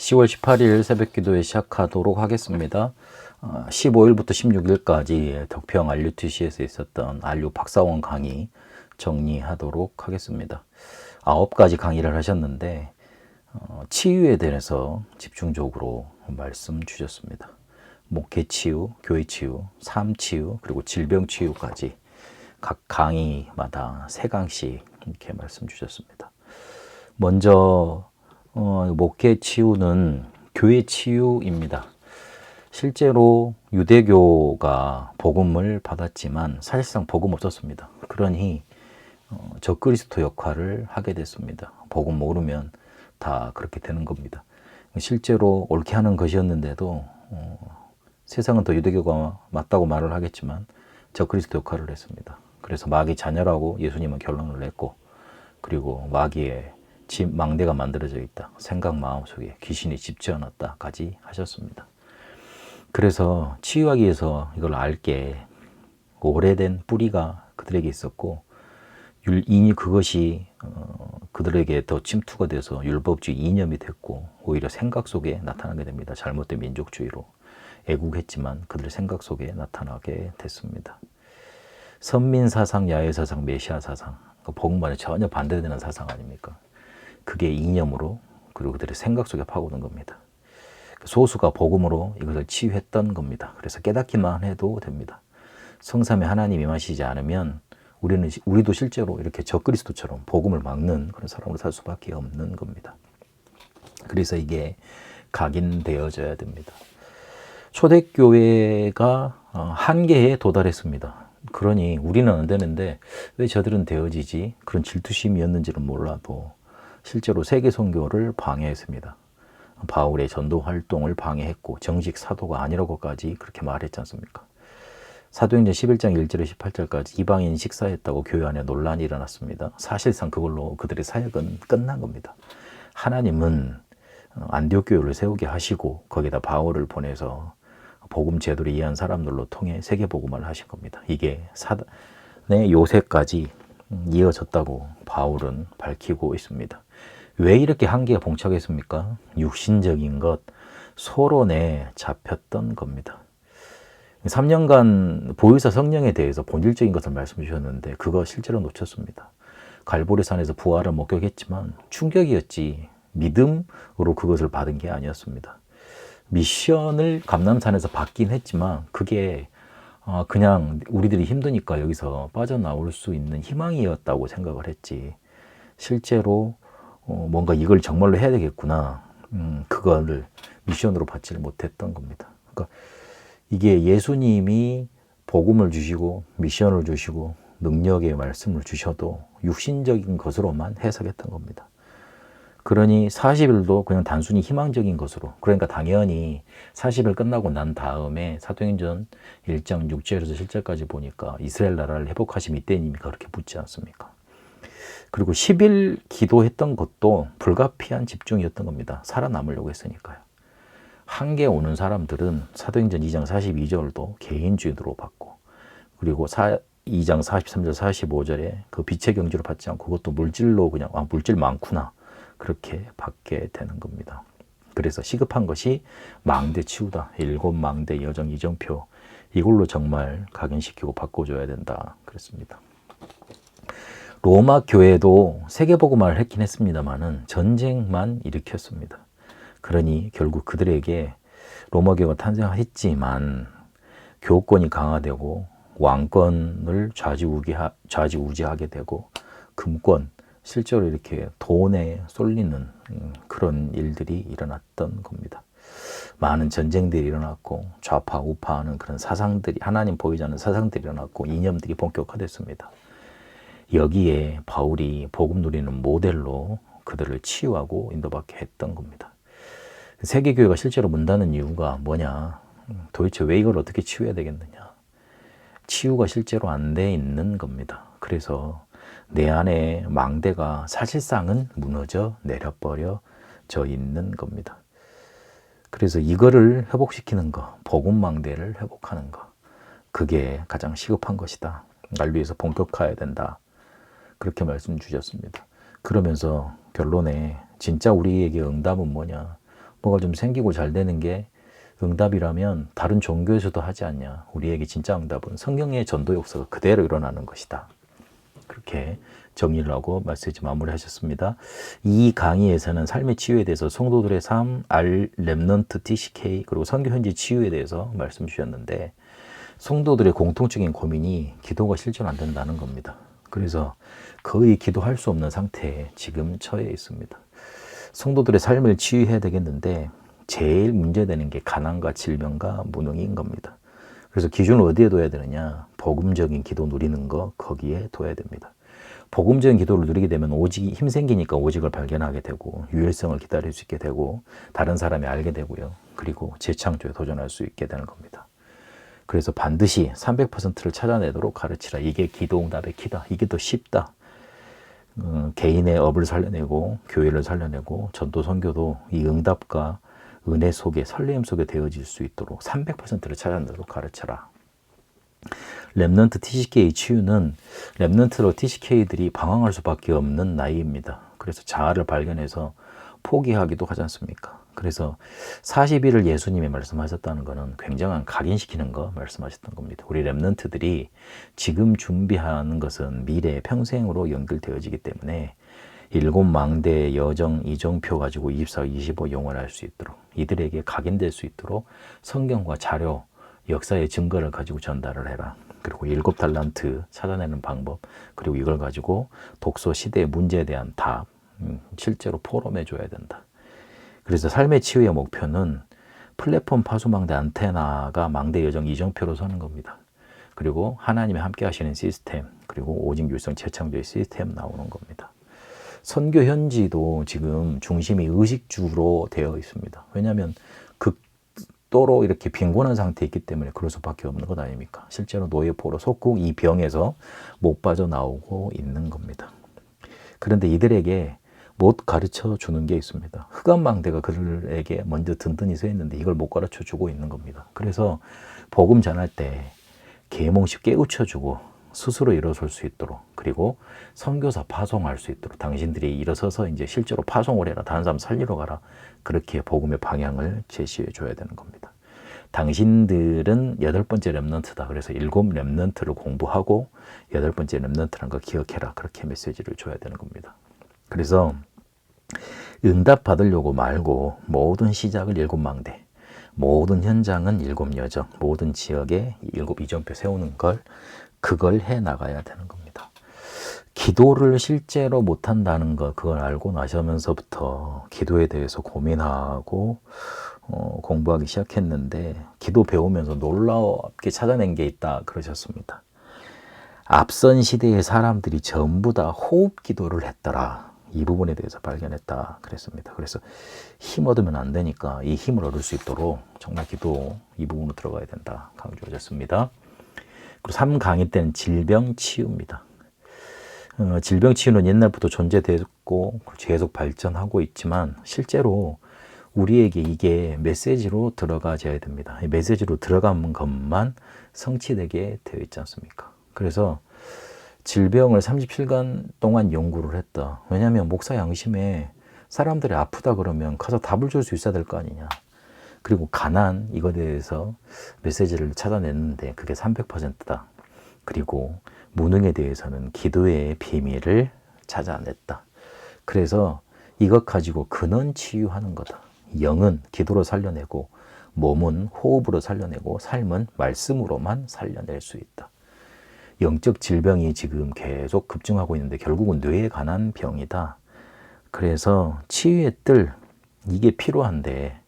10월 18일 새벽기도회 시작하도록 하겠습니다. 15일부터 16일까지 덕평 RUTC에서 있었던 RU 박사원 강의 정리하도록 하겠습니다. 9가지 강의를 하셨는데 치유에 대해서 집중적으로 말씀 주셨습니다. 목회 치유, 교회 치유, 삶 치유, 그리고 질병 치유까지 각 강의마다 3강씩 이렇게 말씀 주셨습니다. 먼저 목회 치유는 교회 치유입니다. 실제로 유대교가 복음을 받았지만 사실상 복음 없었습니다. 그러니 적그리스도 역할을 하게 됐습니다. 복음 모르면 다 그렇게 되는 겁니다. 실제로 옳게 하는 것이었는데도 세상은 더 유대교가 맞다고 말을 하겠지만 적그리스도 역할을 했습니다. 그래서 마귀 자녀라고 예수님은 결론을 냈고, 그리고 마귀의 집 망대가 만들어져 있다, 생각 마음속에 귀신이 집 지어놨다까지 하셨습니다. 그래서 치유하기 위해서 이걸 알게 오래된 뿌리가 그들에게 있었고, 그것이 그들에게 더 침투가 돼서 율법주의 이념이 됐고, 오히려 생각 속에 나타나게 됩니다. 잘못된 민족주의로 애국했지만 그들의 생각 속에 나타나게 됐습니다. 선민사상, 야외사상, 메시아사상, 복음과는 전혀 반대되는 사상 아닙니까? 그게 이념으로, 그리고 그들의 생각 속에 파고든 겁니다. 소수가 복음으로 이것을 치유했던 겁니다. 그래서 깨닫기만 해도 됩니다. 성삼위 하나님이 임하시지 않으면 우리도 실제로 이렇게 적그리스도처럼 복음을 막는 그런 사람으로 살 수밖에 없는 겁니다. 그래서 이게 각인되어져야 됩니다. 초대교회가 한계에 도달했습니다. 그러니 우리는 안 되는데 왜 저들은 되어지지? 그런 질투심이었는지는 몰라도 실제로 세계 선교를 방해했습니다. 바울의 전도 활동을 방해했고 정식 사도가 아니라고까지 그렇게 말했지 않습니까? 사도행전 11장 1절에 18절까지 이방인 식사했다고 교회 안에 논란이 일어났습니다. 사실상 그걸로 그들의 사역은 끝난 겁니다. 하나님은 안디옥 교회를 세우게 하시고 거기다 바울을 보내서 복음 제도를 이해한 사람들로 통해 세계 복음을 하신 겁니다. 이게 사단의 요새까지 이어졌다고 바울은 밝히고 있습니다. 왜 이렇게 한계가 봉착했습니까? 육신적인 것, 소론에 잡혔던 겁니다. 3년간 보혜사 성령에 대해서 본질적인 것을 말씀 주셨는데 그거 실제로 놓쳤습니다. 갈보리산에서 부활을 목격했지만 충격이었지 믿음으로 그것을 받은 게 아니었습니다. 미션을 감람산에서 받긴 했지만 그게 그냥 우리들이 힘드니까 여기서 빠져나올 수 있는 희망이었다고 생각을 했지, 실제로 뭔가 이걸 정말로 해야 되겠구나, 그거를 미션으로 받지를 못했던 겁니다. 그러니까 이게 예수님이 복음을 주시고 미션을 주시고 능력의 말씀을 주셔도 육신적인 것으로만 해석했던 겁니다. 그러니 40일도 그냥 단순히 희망적인 것으로, 그러니까 당연히 40일 끝나고 난 다음에 사도행전 1장 6절에서 7절까지 보니까 이스라엘 나라를 회복하심 이때입니까? 그렇게 묻지 않습니까? 그리고 10일 기도했던 것도 불가피한 집중이었던 겁니다. 살아남으려고 했으니까요. 한계 오는 사람들은 사도행전 2장 42절도 개인주의로 받고, 그리고 2장 43절 45절에 그 빛의 경주를 받지 않고 그것도 물질로 그냥 물질 많구나 그렇게 받게 되는 겁니다. 그래서 시급한 것이 망대 치유다. 7망대 여정 이정표, 이걸로 정말 각인시키고 바꿔줘야 된다 그랬습니다. 로마 교회도 세계복음화를 했긴 했습니다만은 전쟁만 일으켰습니다. 그러니 결국 그들에게 로마 교회가 탄생했지만 교권이 강화되고 왕권을 좌지우지하게 되고 금권, 실제로 이렇게 돈에 쏠리는 그런 일들이 일어났던 겁니다. 많은 전쟁들이 일어났고 좌파 우파하는 그런 사상들이, 하나님 보이지 않는 사상들이 일어났고 이념들이 본격화됐습니다. 여기에 바울이 복음 누리는 모델로 그들을 치유하고 인도받게 했던 겁니다. 세계교회가 실제로 문 닫는 이유가 뭐냐? 도대체 왜 이걸 어떻게 치유해야 되겠느냐? 치유가 실제로 안 돼 있는 겁니다. 그래서 내 안에 망대가 사실상은 무너져 내려버려져 있는 겁니다. 그래서 이거를 회복시키는 거, 복음 망대를 회복하는 거, 그게 가장 시급한 것이다. 날 위해서 본격화해야 된다. 그렇게 말씀 주셨습니다. 그러면서 결론에 진짜 우리에게 응답은 뭐냐? 뭐가 좀 생기고 잘 되는 게 응답이라면 다른 종교에서도 하지 않냐. 우리에게 진짜 응답은 성경의 전도 역사가 그대로 일어나는 것이다. 그렇게 정리를 하고 메시지 마무리하셨습니다. 이 강의에서는 삶의 치유에 대해서 성도들의 삶, 렘넌트 TCK 그리고 선교 현지 치유에 대해서 말씀 주셨는데 성도들의 공통적인 고민이 기도가 실전 안 된다는 겁니다. 그래서 거의 기도할 수 없는 상태에 지금 처해 있습니다. 성도들의 삶을 치유해야 되겠는데 제일 문제되는 게 가난과 질병과 무능인 겁니다. 그래서 기준을 어디에 둬야 되느냐? 복음적인 기도 누리는 거 거기에 둬야 됩니다. 복음적인 기도를 누리게 되면 오직 힘 생기니까 오직을 발견하게 되고 유일성을 기다릴 수 있게 되고 다른 사람이 알게 되고요. 그리고 재창조에 도전할 수 있게 되는 겁니다. 그래서 반드시 300%를 찾아내도록 가르치라. 이게 기도응답의 키다. 이게 더 쉽다. 개인의 업을 살려내고 교회를 살려내고 전도 선교도 이 응답과 은혜 속에 설렘 속에 되어질 수 있도록 300%를 찾아내도록 가르쳐라. 렘넌트 TCK 치유는 렘넌트로 TCK들이 방황할 수밖에 없는 나이입니다. 그래서 자아를 발견해서 포기하기도 하지 않습니까? 그래서 40일을 예수님이 말씀하셨다는 것은 굉장한 각인시키는 거 말씀하셨던 겁니다. 우리 렘넌트들이 지금 준비하는 것은 미래 평생으로 연결되어지기 때문에 7망대 여정 이정표 가지고 24, 25 영원할 수 있도록 이들에게 각인될 수 있도록 성경과 자료, 역사의 증거를 가지고 전달을 해라. 그리고 7달란트 찾아내는 방법, 그리고 이걸 가지고 독소 시대의 문제에 대한 답, 실제로 포럼해 줘야 된다. 그래서 삶의 치유의 목표는 플랫폼 파수망대 안테나가 망대 여정 이정표로 서는 겁니다. 그리고 하나님이 함께 하시는 시스템, 그리고 오직 율성 재창조의 시스템 나오는 겁니다. 선교 현지도 지금 중심이 의식주로 되어 있습니다. 왜냐하면 극도로 이렇게 빈곤한 상태에 있기 때문에 그럴 수밖에 없는 것 아닙니까? 실제로 노예포로 속국 이 병에서 못 빠져나오고 있는 겁니다. 그런데 이들에게 못 가르쳐 주는 게 있습니다. 흑암망대가 그들에게 먼저 든든히 서 있는데 이걸 못 가르쳐 주고 있는 겁니다. 그래서 복음 전할 때 계몽식 깨우쳐 주고 스스로 일어설 수 있도록 그리고 선교사 파송할 수 있도록 당신들이 일어서서 이제 실제로 파송을 해라. 다른 사람 살리러 가라. 그렇게 복음의 방향을 제시해 줘야 되는 겁니다. 당신들은 8번째 렘넌트다. 그래서 7 렘넌트를 공부하고 8번째 렘넌트라는 거 기억해라. 그렇게 메시지를 줘야 되는 겁니다. 그래서 응답 받으려고 말고 모든 시작을 7망대, 모든 현장은 7여정, 모든 지역에 7 이정표 세우는 그걸 해 나가야 되는 겁니다. 기도를 실제로 못한다는 거 그걸 알고 나서면서부터 기도에 대해서 고민하고 공부하기 시작했는데 기도 배우면서 놀랍게 찾아낸 게 있다 그러셨습니다. 앞선 시대의 사람들이 전부 다 호흡 기도를 했더라. 이 부분에 대해서 발견했다 그랬습니다. 그래서 힘 얻으면 안 되니까 이 힘을 얻을 수 있도록 정말 기도 이 부분으로 들어가야 된다 강조하셨습니다. 그리고 3강의 때는 질병 치유입니다. 질병 치유는 옛날부터 존재됐고 계속 발전하고 있지만 실제로 우리에게 이게 메시지로 들어가져야 됩니다. 이 메시지로 들어간 것만 성취되게 되어 있지 않습니까? 그래서 질병을 37년 동안 연구를 했다. 왜냐하면 목사 양심에 사람들이 아프다 그러면 가서 답을 줄 수 있어야 될 거 아니냐. 그리고 가난 이거에 대해서 메시지를 찾아냈는데 그게 300%다. 그리고 무능에 대해서는 기도의 비밀을 찾아냈다. 그래서 이것 가지고 근원 치유하는 거다. 영은 기도로 살려내고 몸은 호흡으로 살려내고 삶은 말씀으로만 살려낼 수 있다. 영적 질병이 지금 계속 급증하고 있는데 결국은 뇌에 관한 병이다. 그래서 치유의 뜰 이게 필요한데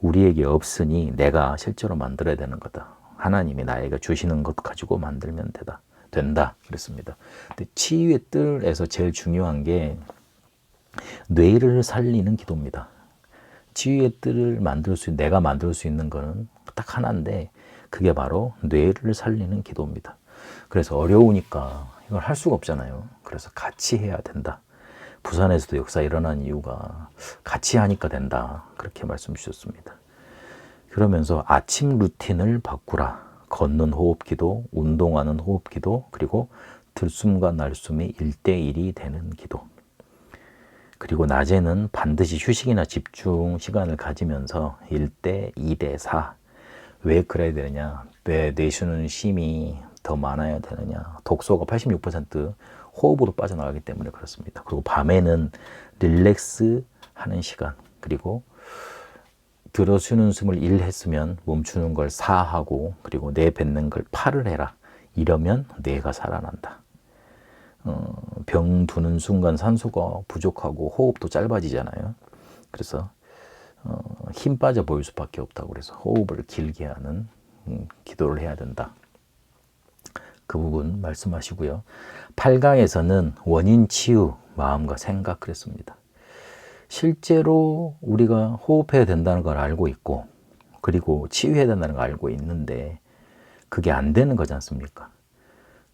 우리에게 없으니 내가 실제로 만들어야 되는 거다. 하나님이 나에게 주시는 것 가지고 만들면 된다. 그랬습니다. 근데 치유의 뜰에서 제일 중요한 게 뇌를 살리는 기도입니다. 치유의 뜰을 내가 만들 수 있는 거는 딱 하나인데 그게 바로 뇌를 살리는 기도입니다. 그래서 어려우니까 이걸 할 수가 없잖아요. 그래서 같이 해야 된다. 부산에서도 역사 일어난 이유가 같이 하니까 된다. 그렇게 말씀 주셨습니다. 그러면서 아침 루틴을 바꾸라. 걷는 호흡기도, 운동하는 호흡기도, 그리고 들숨과 날숨이 1대1이 되는 기도. 그리고 낮에는 반드시 휴식이나 집중 시간을 가지면서 1대 2대 4. 왜 그래야 되느냐? 왜 뇌수는 쉼이 더 많아야 되느냐? 독소가 86% 호흡으로 빠져나가기 때문에 그렇습니다. 그리고 밤에는 릴렉스 하는 시간, 그리고 들어쉬는 숨을 1 했으면 멈추는 걸 4 하고, 그리고 내뱉는 걸 8을 해라. 이러면 뇌가 살아난다. 병 두는 순간 산소가 부족하고 호흡도 짧아지잖아요. 그래서 힘 빠져 보일 수밖에 없다고, 그래서 호흡을 길게 하는 기도를 해야 된다. 그 부분 말씀하시고요. 8강에서는 원인 치유, 마음과 생각 그랬습니다. 실제로 우리가 호흡해야 된다는 걸 알고 있고, 그리고 치유해야 된다는 걸 알고 있는데 그게 안 되는 거지 않습니까?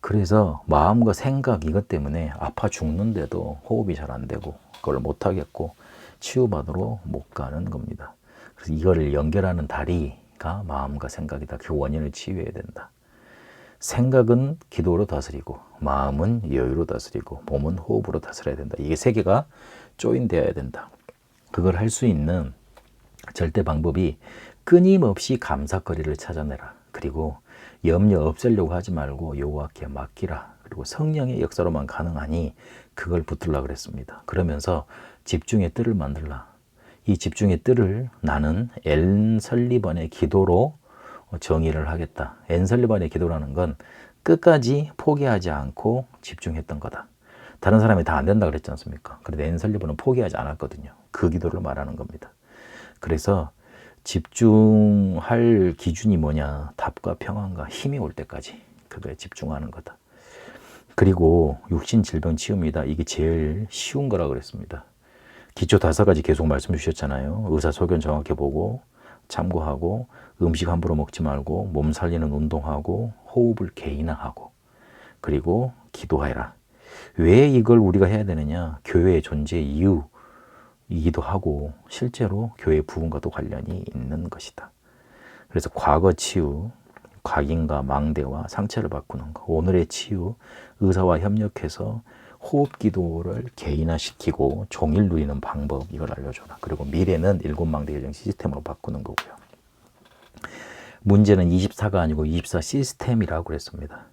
그래서 마음과 생각, 이것 때문에 아파 죽는데도 호흡이 잘 안 되고 그걸 못 하겠고 치유받으러 못 가는 겁니다. 그래서 이거를 연결하는 다리가 마음과 생각이다. 그 원인을 치유해야 된다. 생각은 기도로 다스리고, 마음은 여유로 다스리고, 몸은 호흡으로 다스려야 된다. 이게 세 개가 조인되어야 된다. 그걸 할 수 있는 절대 방법이 끊임없이 감사거리를 찾아내라. 그리고 염려 없애려고 하지 말고 여호와께 맡기라. 그리고 성령의 역사로만 가능하니 그걸 붙들라 그랬습니다. 그러면서 집중의 뜰을 만들라. 이 집중의 뜰을 나는 앤 설리번의 기도로 정의를 하겠다. 앤 설리번의 기도라는 건 끝까지 포기하지 않고 집중했던 거다. 다른 사람이 다 안 된다 그랬지 않습니까? 그런데 앤 설리번은 포기하지 않았거든요. 그 기도를 말하는 겁니다. 그래서 집중할 기준이 뭐냐? 답과 평안과 힘이 올 때까지 그거에 집중하는 거다. 그리고 육신 질병 치유입니다. 이게 제일 쉬운 거라 그랬습니다. 기초 5가지 계속 말씀 주셨잖아요. 의사 소견 정확히 보고 참고하고, 음식 함부로 먹지 말고, 몸 살리는 운동하고, 호흡을 개인화하고, 그리고 기도해라. 왜 이걸 우리가 해야 되느냐? 교회의 존재 이유이기도 하고 실제로 교회 부흥과도 관련이 있는 것이다. 그래서 과거 치유, 각인과 망대와 상처를 바꾸는 것. 오늘의 치유, 의사와 협력해서 호흡 기도를 개인화시키고 종일 누리는 방법, 이걸 알려줘라. 그리고 미래는 7망대 교정 시스템으로 바꾸는 거고요. 문제는 24가 아니고 24 시스템이라고 그랬습니다.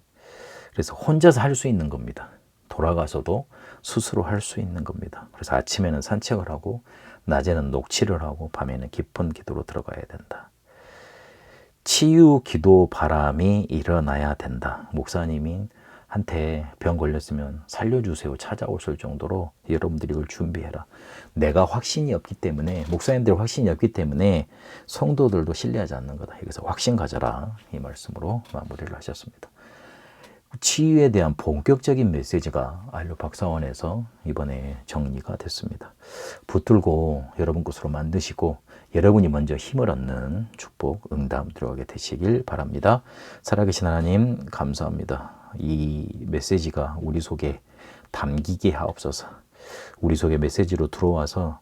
그래서 혼자서 할 수 있는 겁니다. 돌아가서도 스스로 할 수 있는 겁니다. 그래서 아침에는 산책을 하고, 낮에는 녹취를 하고, 밤에는 깊은 기도로 들어가야 된다. 치유 기도 바람이 일어나야 된다. 목사님이 한테 병 걸렸으면 살려주세요 찾아오실 정도로 여러분들이 이걸 준비해라. 내가 확신이 없기 때문에, 목사님들 확신이 없기 때문에 성도들도 신뢰하지 않는 거다. 그래서 확신 가져라. 이 말씀으로 마무리를 하셨습니다. 치유에 대한 본격적인 메시지가 알료 박사원에서 이번에 정리가 됐습니다. 붙들고 여러분 것으로 만드시고 여러분이 먼저 힘을 얻는 축복, 응답 들어가게 되시길 바랍니다. 살아계신 하나님 감사합니다. 이 메시지가 우리 속에 담기게 하옵소서. 우리 속에 메시지로 들어와서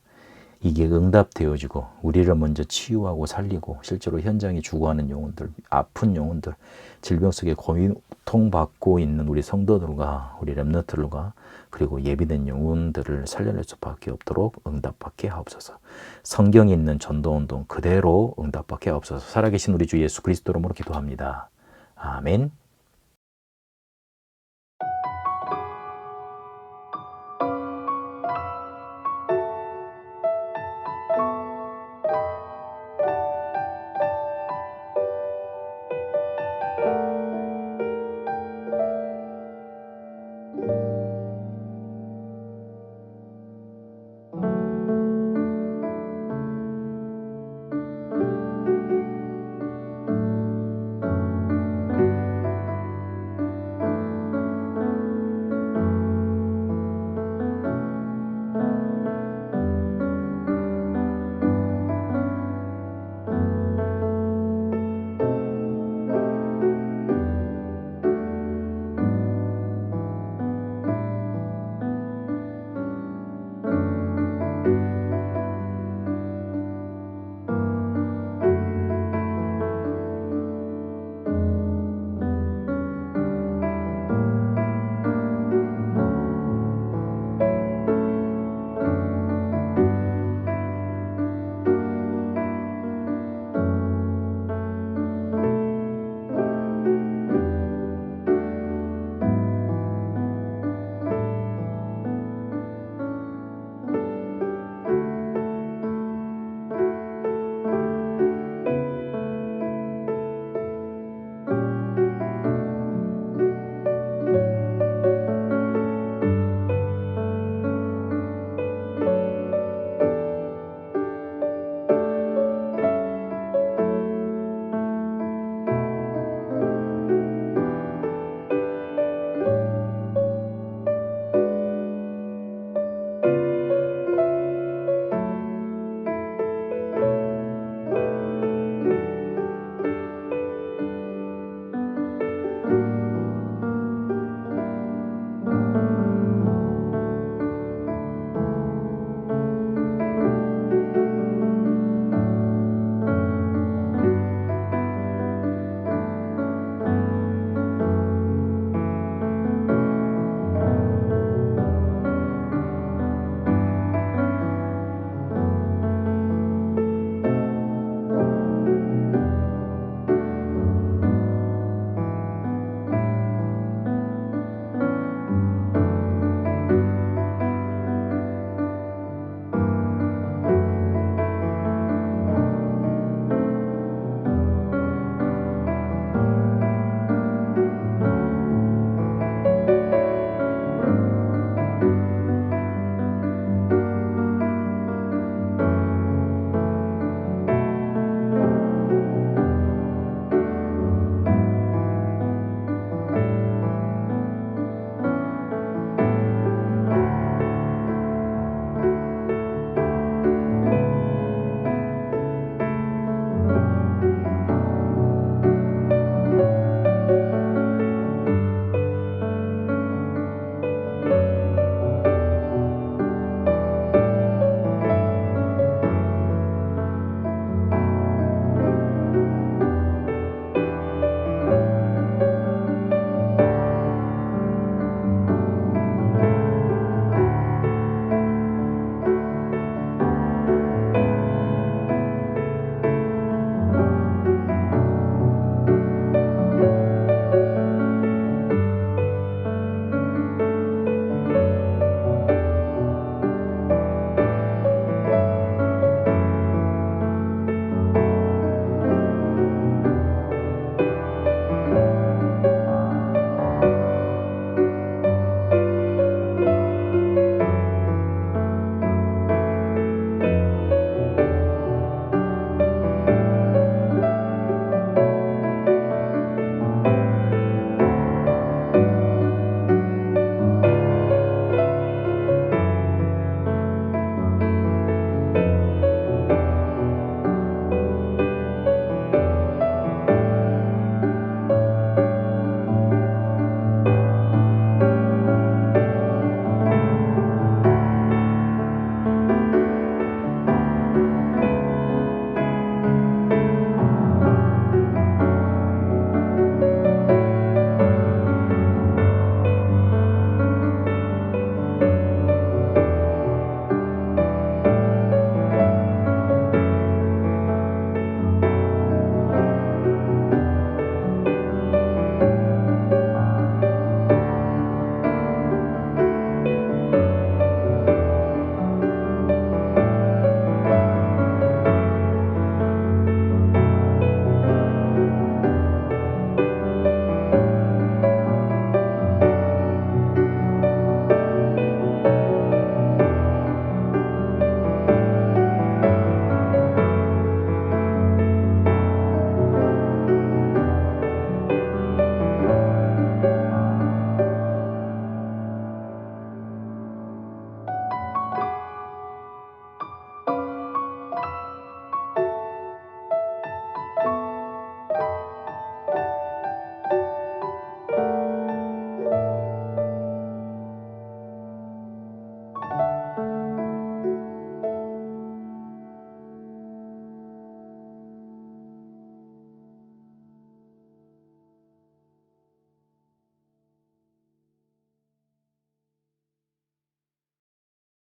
이게 응답되어지고 우리를 먼저 치유하고 살리고, 실제로 현장에 죽어가는 영혼들, 아픈 영혼들, 질병 속에 고통받고 있는 우리 성도들과 우리 렘넌트들과, 그리고 예비된 영혼들을 살려낼 수밖에 없도록 응답받게 하옵소서. 성경에 있는 전도운동 그대로 응답받게 하옵소서. 살아계신 우리 주 예수 그리스도 이름으로 기도합니다. 아멘.